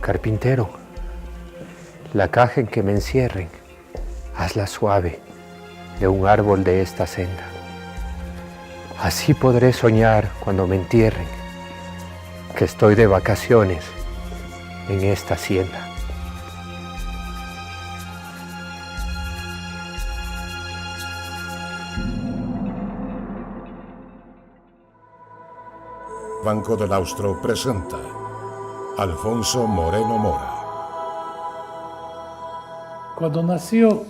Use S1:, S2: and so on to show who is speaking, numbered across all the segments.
S1: Carpintero, la caja en que me encierren, hazla suave de un árbol de esta senda. Así podré soñar cuando me entierren, que estoy de vacaciones en esta hacienda.
S2: Banco del Austro presenta Alfonso Moreno Mora.
S3: Cuando nació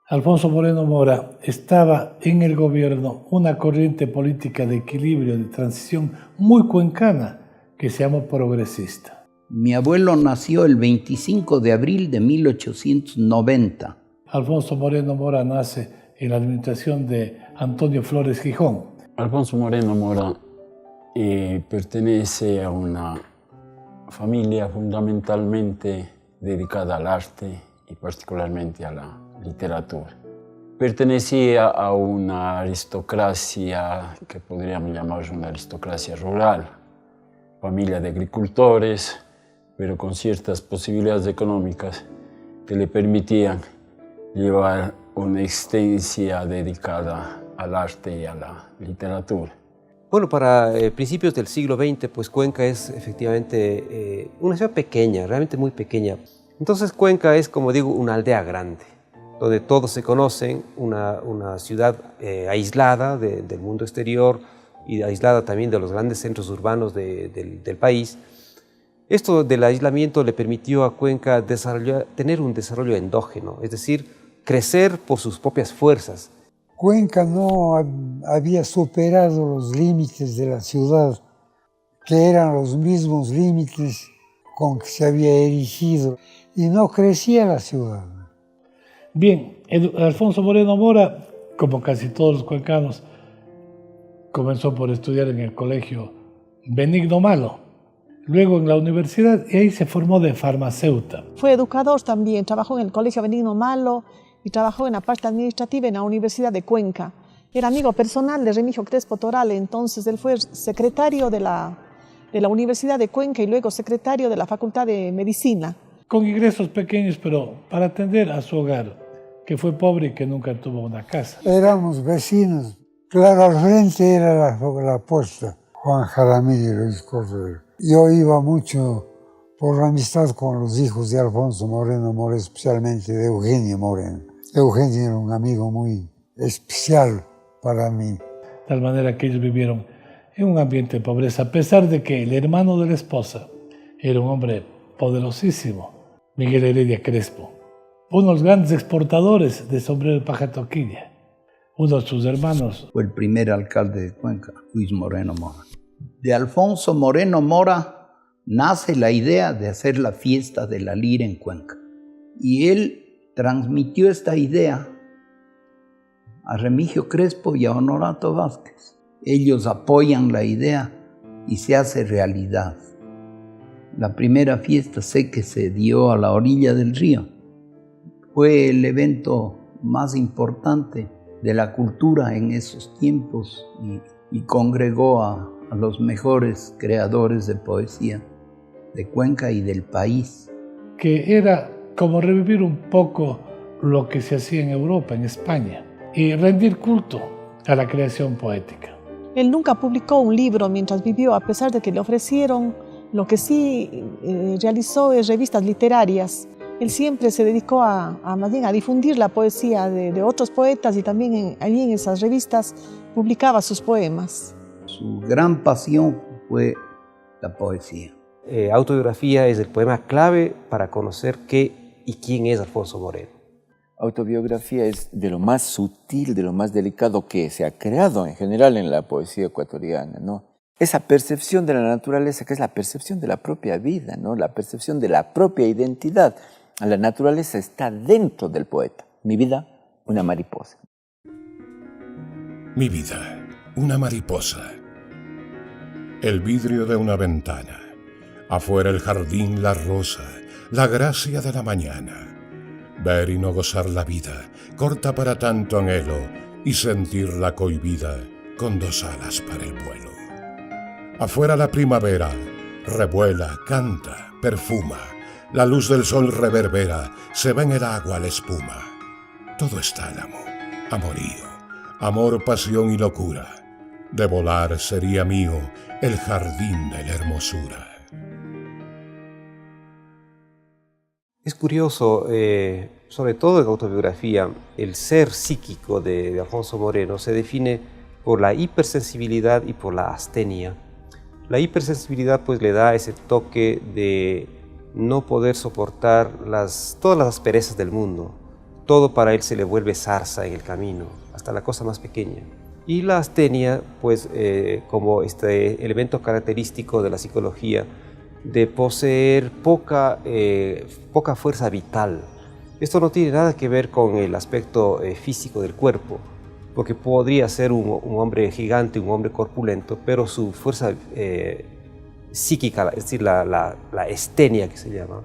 S3: Alfonso Moreno Mora, estaba en el gobierno una corriente política de equilibrio, de transición muy cuencana, que se llamó progresista.
S4: Mi abuelo nació el 25 de abril de 1890.
S3: Alfonso Moreno Mora nace en la administración de Antonio Flores Gijón.
S5: Alfonso Moreno Mora pertenece a una familia fundamentalmente dedicada al arte y particularmente a la literatura. Pertenecía a una aristocracia que podríamos llamar una aristocracia rural, familia de agricultores, pero con ciertas posibilidades económicas que le permitían llevar una existencia dedicada al arte y a la literatura.
S6: Bueno, para principios del siglo XX, pues Cuenca es efectivamente una ciudad pequeña, realmente muy pequeña. Entonces Cuenca es, como digo, una aldea grande, donde todos se conocen, una ciudad aislada del mundo exterior y aislada también de los grandes centros urbanos del país. Esto del aislamiento le permitió a Cuenca tener un desarrollo endógeno, es decir, crecer por sus propias fuerzas.
S7: Cuenca no había superado los límites de la ciudad, que eran los mismos límites con que se había erigido, y no crecía la ciudad.
S3: Bien, Alfonso Moreno Mora, como casi todos los cuencanos, comenzó por estudiar en el colegio Benigno Malo, luego en la universidad, y ahí se formó de farmacéuta.
S8: Fue educador también, trabajó en el colegio Benigno Malo y trabajó en la parte administrativa en la Universidad de Cuenca. Era amigo personal de Remigio Crespo Toral, entonces él fue secretario de la Universidad de Cuenca y luego secretario de la Facultad de Medicina.
S3: Con ingresos pequeños, pero para atender a su hogar, que fue pobre y que nunca tuvo una casa.
S7: Éramos vecinos. Claro, al frente era la puerta, Juan Jaramillo y Luis Cordero. Yo iba mucho por la amistad con los hijos de Alfonso Moreno Mora, especialmente de Eugenio Moreno. Eugenio era un amigo muy especial para mí.
S3: De tal manera que ellos vivieron en un ambiente de pobreza, a pesar de que el hermano de la esposa era un hombre poderosísimo, Miguel Heredia Crespo, uno de los grandes exportadores de sombrero de paja toquilla. Uno de sus hermanos
S4: fue el primer alcalde de Cuenca, Luis Moreno Mora. De Alfonso Moreno Mora nace la idea de hacer la fiesta de la lira en Cuenca. Y él transmitió esta idea a Remigio Crespo y a Honorato Vázquez. Ellos apoyan la idea y se hace realidad. La primera fiesta sé que se dio a la orilla del río. Fue el evento más importante de la cultura en esos tiempos y congregó a los mejores creadores de poesía de Cuenca y del país.
S3: Que era como revivir un poco lo que se hacía en Europa, en España, y rendir culto a la creación poética.
S8: Él nunca publicó un libro mientras vivió, a pesar de que le ofrecieron. Lo que sí realizó es revistas literarias. Él siempre se dedicó más bien a difundir la poesía de otros poetas y también allí en esas revistas publicaba sus poemas.
S4: Su gran pasión fue la poesía.
S6: Autobiografía es el poema clave para conocer qué y quién es Alfonso Moreno.
S9: Autobiografía es de lo más sutil, de lo más delicado que se ha creado en general en la poesía ecuatoriana, ¿no? Esa percepción de la naturaleza, que es la percepción de la propia vida, ¿no? La percepción de la propia identidad. La naturaleza está dentro del poeta. Mi vida, una mariposa.
S2: Mi vida, una mariposa. El vidrio de una ventana. Afuera el jardín, la rosa, la gracia de la mañana. Ver y no gozar la vida, corta para tanto anhelo, y sentirla cohibida con dos alas para el vuelo. Afuera la primavera, revuela, canta, perfuma, la luz del sol reverbera, se ve en el agua la espuma. Todo está en amor, amorío, amor, pasión y locura. De volar sería mío el jardín de la hermosura.
S6: Es curioso, sobre todo en autobiografía, el ser psíquico de Alfonso Moreno se define por la hipersensibilidad y por la astenia. La hipersensibilidad pues le da ese toque de no poder soportar todas las asperezas del mundo. Todo para él se le vuelve zarza en el camino, hasta la cosa más pequeña. Y la astenia, pues como este elemento característico de la psicología, de poseer poca fuerza vital. Esto no tiene nada que ver con el aspecto físico del cuerpo, porque podría ser un hombre gigante, un hombre corpulento, pero su fuerza psíquica, es decir, la astenia que se llama,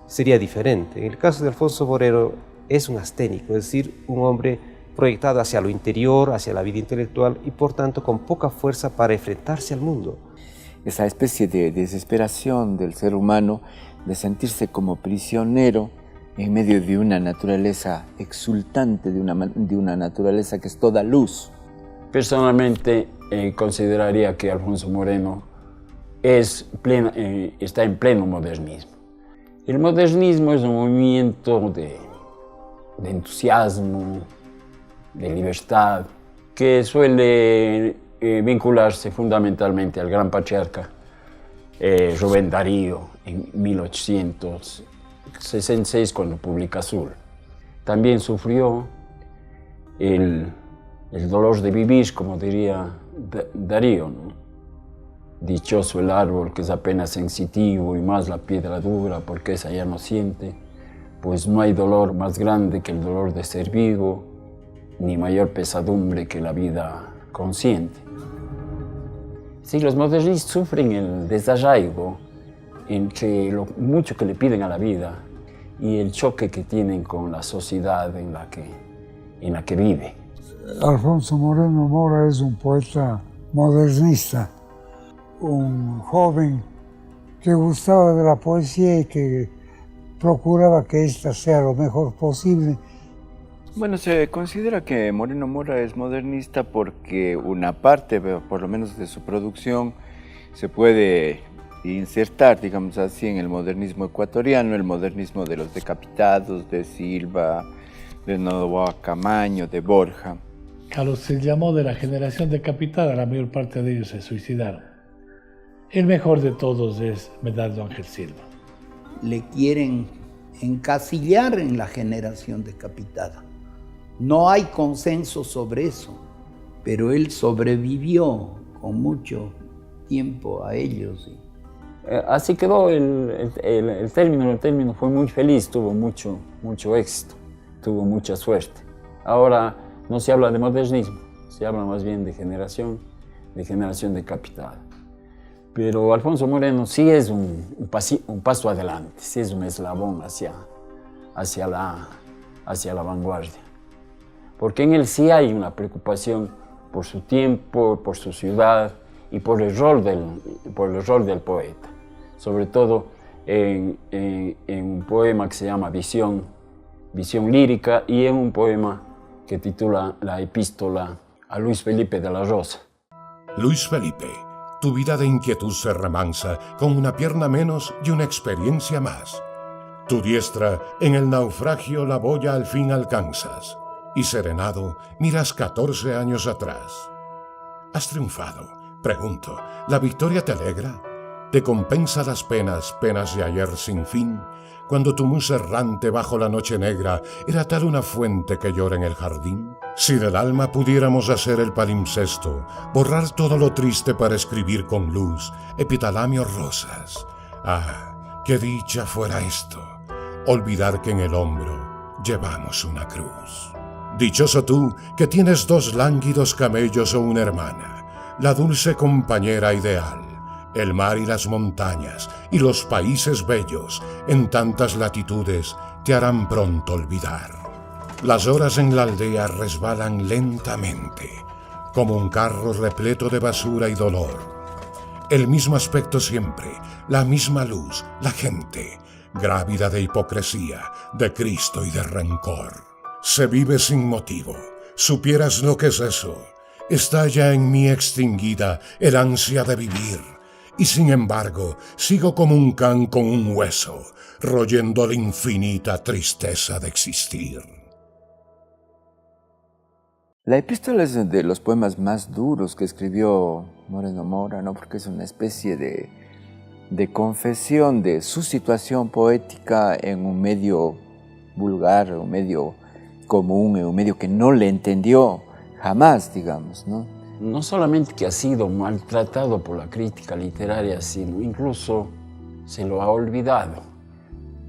S6: sería diferente. En el caso de Alfonso Moreno es un asténico, es decir, un hombre proyectado hacia lo interior, hacia la vida intelectual y por tanto con poca fuerza para enfrentarse al mundo.
S9: Esa especie de desesperación del ser humano de sentirse como prisionero en medio de una naturaleza exultante, de una naturaleza que es toda luz.
S5: Personalmente consideraría que Alfonso Moreno está en pleno modernismo. El modernismo es un movimiento de entusiasmo, de libertad, que suele vincularse fundamentalmente al gran patriarca Rubén Darío en 1866 cuando publica Azul. También sufrió el dolor de vivir, como diría Darío, ¿no? Dichoso el árbol que es apenas sensitivo y más la piedra dura, porque esa ya no siente, pues no hay dolor más grande que el dolor de ser vivo, ni mayor pesadumbre que la vida consciente. Sí, los modernistas sufren el desarraigo entre lo mucho que le piden a la vida y el choque que tienen con la sociedad en la que vive.
S7: Alfonso Moreno Mora es un poeta modernista, un joven que gustaba de la poesía y que procuraba que ésta sea lo mejor posible.
S9: Bueno, se considera que Moreno Mora es modernista porque una parte, por lo menos de su producción, se puede insertar, digamos así, en el modernismo ecuatoriano, el modernismo de los decapitados, de Silva, de Noboa Camaño, de Borja.
S3: Carlos se llamó de la generación decapitada, la mayor parte de ellos se suicidaron. El mejor de todos es Medardo Ángel Silva.
S4: Le quieren encasillar en la generación decapitada. No hay consenso sobre eso, pero él sobrevivió con mucho tiempo a ellos.
S5: Así quedó el término fue muy feliz, tuvo mucho éxito, tuvo mucha suerte. Ahora no se habla de modernismo, se habla más bien de generación decapitada. Pero Alfonso Moreno sí es un paso adelante, sí es un eslabón hacia la vanguardia. Porque en él sí hay una preocupación por su tiempo, por su ciudad y por el rol del poeta. Sobre todo en un poema que se llama Visión lírica y en un poema que titula La epístola a Luis Felipe de la Rosa.
S2: Luis Felipe, tu vida de inquietud se remansa con una pierna menos y una experiencia más. Tu diestra en el naufragio la boya al fin alcanzas. Y serenado, miras 14 años atrás. ¿Has triunfado? Pregunto, ¿la victoria te alegra? ¿Te compensa las penas de ayer sin fin? Cuando tu musa errante bajo la noche negra era tal una fuente que llora en el jardín. Si del alma pudiéramos hacer el palimpsesto, borrar todo lo triste para escribir con luz, epitalamios rosas. Ah, qué dicha fuera esto, olvidar que en el hombro llevamos una cruz. Dichoso tú que tienes 2 lánguidos camellos o una hermana, la dulce compañera ideal, el mar y las montañas y los países bellos en tantas latitudes te harán pronto olvidar. Las horas en la aldea resbalan lentamente, como un carro repleto de basura y dolor. el mismo aspecto siempre, la misma luz, la gente, grávida de hipocresía, de Cristo y de rencor. Se vive sin motivo. Supieras lo que es eso. Está ya en mí extinguida el ansia de vivir, y sin embargo sigo como un can con un hueso, royendo la infinita tristeza de existir.
S9: La epístola es de los poemas más duros que escribió Moreno Mora, ¿no? Porque es una especie de confesión de su situación poética en un medio vulgar, un medio común, en un medio que no le entendió jamás, digamos, ¿no?
S5: No solamente que ha sido maltratado por la crítica literaria, sino incluso se lo ha olvidado.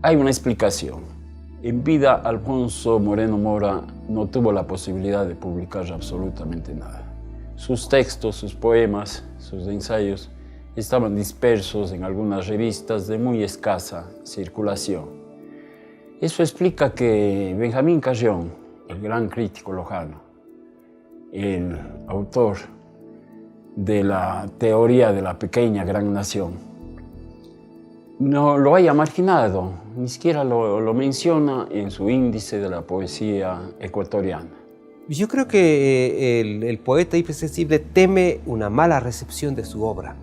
S5: Hay una explicación. En vida, Alfonso Moreno Mora no tuvo la posibilidad de publicar absolutamente nada. Sus textos, sus poemas, sus ensayos estaban dispersos en algunas revistas de muy escasa circulación. Eso explica que Benjamín Carrión, el gran crítico lojano, el autor de la teoría de la pequeña gran nación, no lo haya marginado, ni siquiera lo menciona en su índice de la poesía ecuatoriana.
S6: Yo creo que el poeta hipersensible teme una mala recepción de su obra.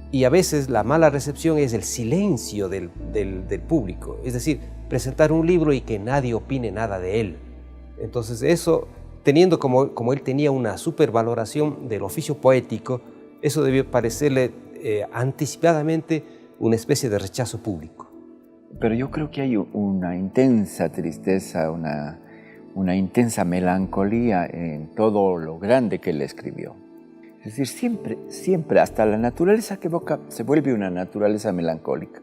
S6: Y a veces la mala recepción es el silencio del público, es decir, presentar un libro y que nadie opine nada de él. Entonces eso, teniendo como él tenía una supervaloración del oficio poético, eso debió parecerle anticipadamente una especie de rechazo público.
S9: Pero yo creo que hay una intensa tristeza, una intensa melancolía en todo lo grande que él escribió. Es decir, siempre, hasta la naturaleza que evoca se vuelve una naturaleza melancólica.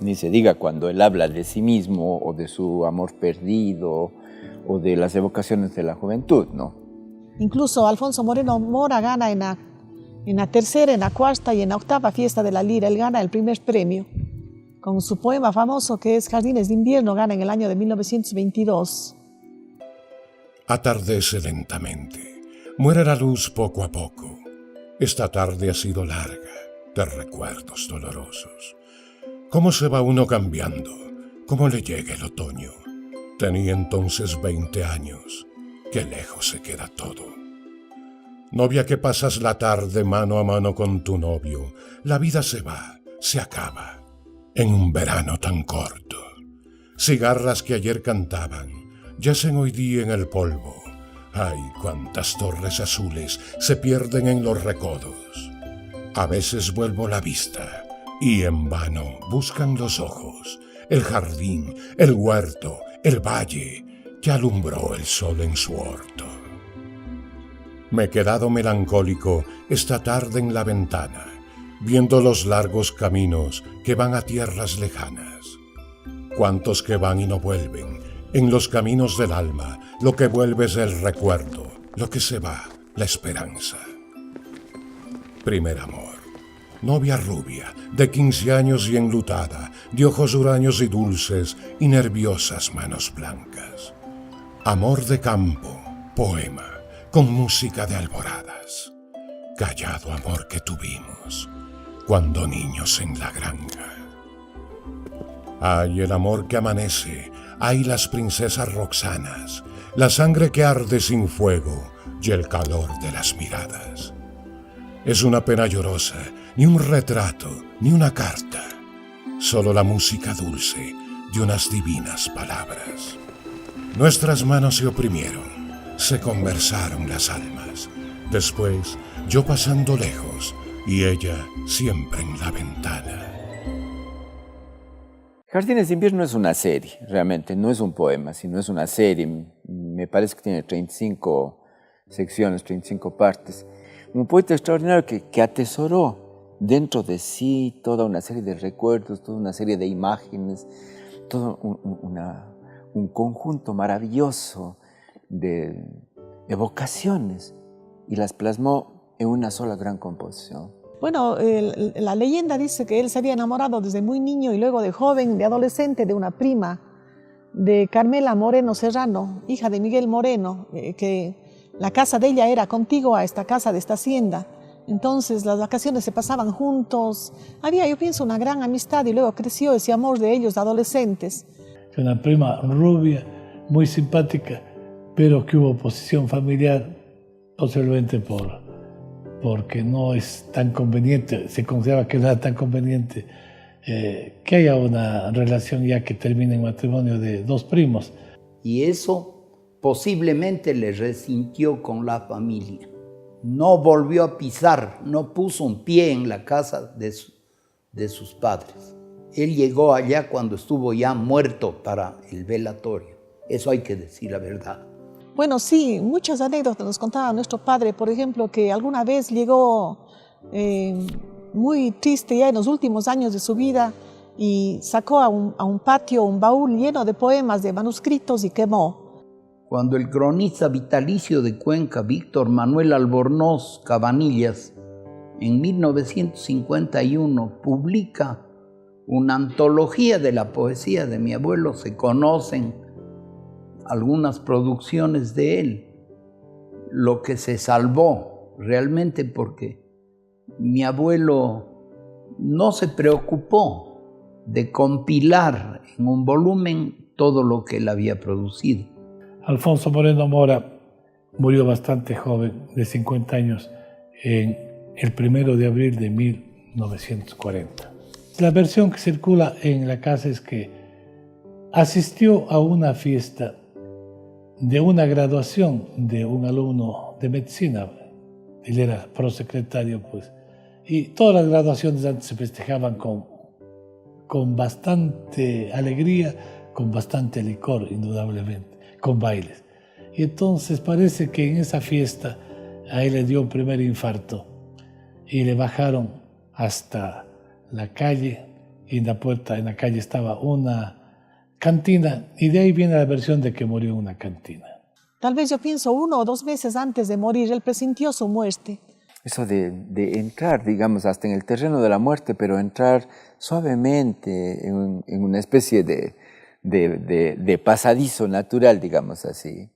S9: Ni se diga cuando él habla de sí mismo o de su amor perdido o de las evocaciones de la juventud, ¿no?
S8: Incluso Alfonso Moreno Mora gana en la tercera, en la cuarta y en la octava fiesta de la lira. Él gana el primer premio con su poema famoso que es Jardines de invierno, gana en el año de 1922.
S2: Atardece lentamente, muere la luz poco a poco. Esta tarde ha sido larga, de recuerdos dolorosos. ¿Cómo se va uno cambiando? ¿Cómo le llega el otoño? Tenía entonces 20 años. Qué lejos se queda todo. Novia que pasas la tarde mano a mano con tu novio, la vida se va, se acaba, en un verano tan corto. Cigarras que ayer cantaban, yacen hoy día en el polvo. Ay, cuántas torres azules se pierden en los recodos. A veces vuelvo la vista y en vano buscan los ojos el jardín, el huerto, el valle que alumbró el sol en su orto. Me he quedado melancólico esta tarde en la ventana, viendo los largos caminos que van a tierras lejanas. Cuántos que van y no vuelven. En los caminos del alma, lo que vuelve es el recuerdo, lo que se va, la esperanza. Primer amor. Novia rubia, de 15 años y enlutada, de ojos huraños y dulces y nerviosas manos blancas. Amor de campo, poema, con música de alboradas. Callado amor que tuvimos, cuando niños en la granja. Ay, el amor que amanece, ay, las princesas roxanas, la sangre que arde sin fuego y el calor de las miradas. Es una pena llorosa, ni un retrato, ni una carta, solo la música dulce de unas divinas palabras. Nuestras manos se oprimieron, se conversaron las almas, después yo pasando lejos y ella siempre en la ventana.
S9: Jardines de invierno es una serie, realmente, no es un poema, sino es una serie. Me parece que tiene 35 secciones, 35 partes. Un poeta extraordinario que atesoró dentro de sí toda una serie de recuerdos, toda una serie de imágenes, todo un conjunto maravilloso de evocaciones y las plasmó en una sola gran composición.
S8: Bueno, la leyenda dice que él se había enamorado desde muy niño y luego de joven, de adolescente, de una prima, de Carmela Moreno Serrano, hija de Miguel Moreno, que la casa de ella era contigua a esta casa de esta hacienda. Entonces las vacaciones se pasaban juntos. Había, yo pienso, una gran amistad y luego creció ese amor de ellos, de adolescentes.
S3: Una prima rubia, muy simpática, pero que hubo oposición familiar, posiblemente porque no es tan conveniente, se consideraba que no era tan conveniente que haya una relación ya que termine en matrimonio de dos primos.
S4: Y eso posiblemente le resintió con la familia. No volvió a pisar, no puso un pie en la casa de sus padres. Él llegó allá cuando estuvo ya muerto para el velatorio. Eso hay que decir la verdad.
S8: Bueno, sí, muchas anécdotas nos contaba nuestro padre. Por ejemplo, que alguna vez llegó muy triste ya en los últimos años de su vida y sacó a un patio un baúl lleno de poemas, de manuscritos y quemó.
S4: Cuando el cronista vitalicio de Cuenca, Víctor Manuel Albornoz Cabanillas, en 1951 publica una antología de la poesía de mi abuelo, se conocen algunas producciones de él, lo que se salvó realmente porque mi abuelo no se preocupó de compilar en un volumen todo lo que él había producido.
S3: Alfonso Moreno Mora murió bastante joven, de 50 años, en el 1 de abril de 1940. La versión que circula en la casa es que asistió a una fiesta de una graduación de un alumno de medicina. Él era prosecretario, pues. Y todas las graduaciones antes se festejaban con bastante alegría, con bastante licor, indudablemente, con bailes. Y entonces parece que en esa fiesta a él le dio un primer infarto y le bajaron hasta la calle, y en la calle estaba una cantina, y de ahí viene la versión de que murió en una cantina.
S8: Tal vez yo pienso 1 o 2 meses antes de morir, él presintió su muerte.
S9: Eso de entrar, digamos, hasta en el terreno de la muerte, pero entrar suavemente en una especie de pasadizo natural, digamos así.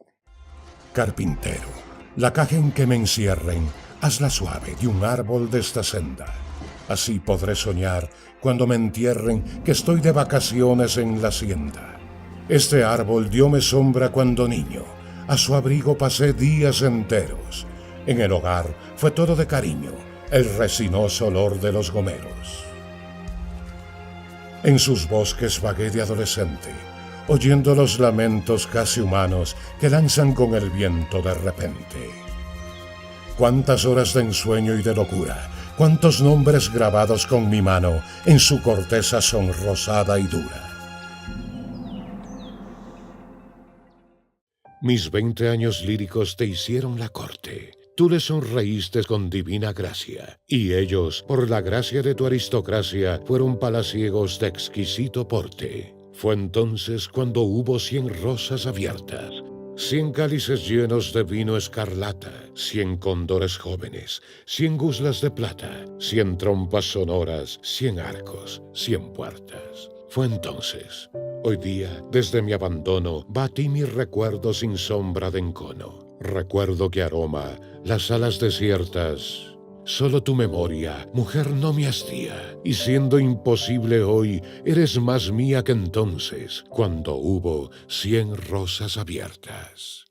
S2: Carpintero, la caja en que me encierren, hazla suave de un árbol de esta senda. Así podré soñar cuando me entierren que estoy de vacaciones en la hacienda. Este árbol dióme sombra cuando niño, a su abrigo pasé días enteros. En el hogar fue todo de cariño, el resinoso olor de los gomeros. En sus bosques vagué de adolescente, oyendo los lamentos casi humanos que lanzan con el viento de repente. Cuántas horas de ensueño y de locura, cuántos nombres grabados con mi mano en su corteza sonrosada y dura. Mis 20 años líricos te hicieron la corte. Tú les sonreíste con divina gracia, y ellos, por la gracia de tu aristocracia, fueron palaciegos de exquisito porte. Fue entonces cuando hubo 100 rosas abiertas, 100 cálices llenos de vino escarlata, 100 cóndores jóvenes, 100 guslas de plata, 100 trompas sonoras, 100 arcos, 100 puertas. Fue entonces. Hoy día, desde mi abandono, batí mi recuerdo sin sombra de encono. Recuerdo que aroma las alas desiertas. Solo tu memoria, mujer, no me hastía, y siendo imposible hoy, eres más mía que entonces, cuando hubo 100 rosas abiertas.